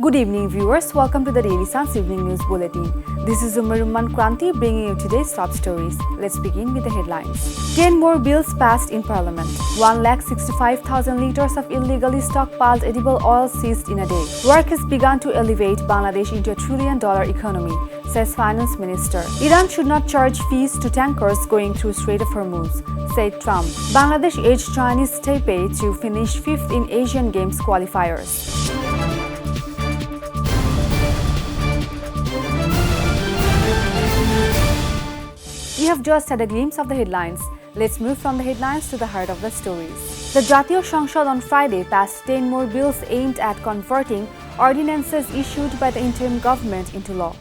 Good evening, viewers. Welcome to the Daily Sun's Evening News Bulletin. This is 𝗞𝗲𝘆𝘄cie bringing you today's top stories. Let's begin with the headlines. 10 more bills passed in Parliament. 1,65,000 liters of illegally stockpiled edible oil seized in a day. Work has begun to elevate Bangladesh into a $1 trillion economy, says Finance Minister. Iran should not charge fees to tankers going through Strait of Hormuz, said Trump. Bangladesh edged Chinese Taipei to finish 5th in Asian Games qualifiers. You have just had a glimpse of the headlines. Let's move from the headlines to the heart of the stories. The Jatiyo সংসদ on Friday passed 10 more bills aimed at converting ordinances issued by the interim government into law.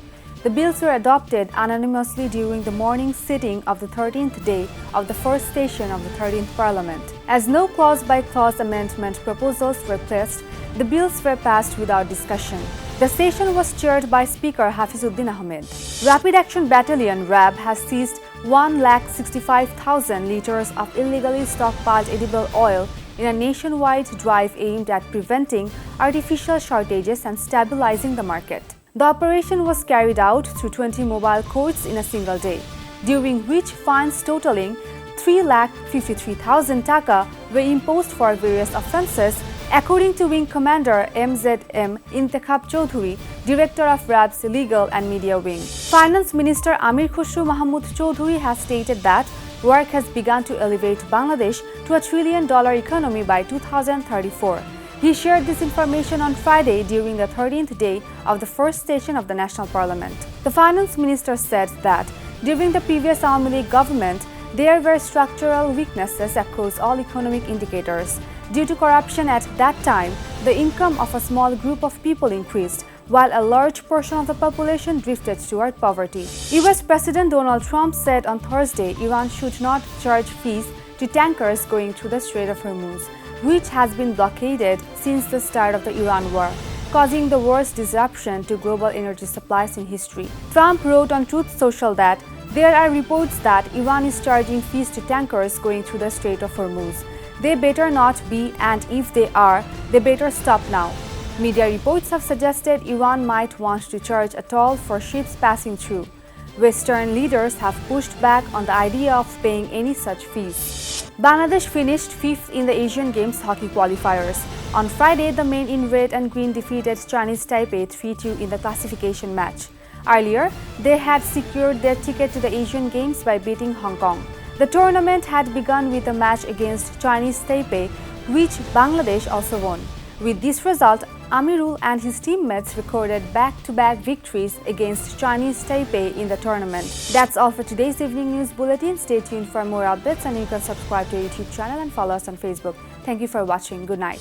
The bills were adopted unanimously during the morning sitting of the 13th day of the first session of the 13th Parliament. As no clause-by-clause amendment proposals were placed, the bills were passed without discussion. The session was chaired by Speaker Hafizuddin Ahmed. Rapid Action Battalion (RAB) has seized 1,65,000 liters of illegally stockpiled edible oil in a nationwide drive aimed at preventing artificial shortages and stabilizing the market. The operation was carried out through 20 mobile courts in a single day, during which fines totaling 3,53,000 Dhaka were imposed for various offences, according to Wing Commander MZM 𝗞𝗲𝘆𝘄cie, Director of RAB's Legal and Media Wing. Finance Minister 𝗞𝗲𝘆𝘄cie has stated that work has begun to elevate Bangladesh to a $1 trillion economy by 2034. He shared this information on Friday during the 13th day of the first session of the National Parliament. The Finance Minister said that during the previous Awami League government, there were structural weaknesses across all economic indicators. Due to corruption at that time, the income of a small group of people increased, while a large portion of the population drifted toward poverty. US President Donald Trump said on Thursday Iran should not charge fees to tankers going through the Strait of Hormuz, which has been blockaded since the start of the Iran war, causing the worst disruption to global energy supplies in history. Trump wrote on Truth Social that there are reports that Iran is charging fees to tankers going through the Strait of Hormuz. They better not be, and if they are, they better stop now. Media reports have suggested Iran might want to charge a toll for ships passing through. Western leaders have pushed back on the idea of paying any such fees. Bangladesh finished 5th in the Asian Games hockey qualifiers. On Friday, the men in red and green defeated Chinese Taipei 3-2 in the classification match. Earlier, they had secured their ticket to the Asian Games by beating Hong Kong. The tournament had begun with a match against Chinese Taipei, which Bangladesh also won. With this result, Amirul and his teammates recorded back-to-back victories against Chinese Taipei in the tournament. That's all for today's Evening News Bulletin. Stay tuned for more updates, and you can subscribe to our YouTube channel and follow us on Facebook. Thank you for watching. Good night.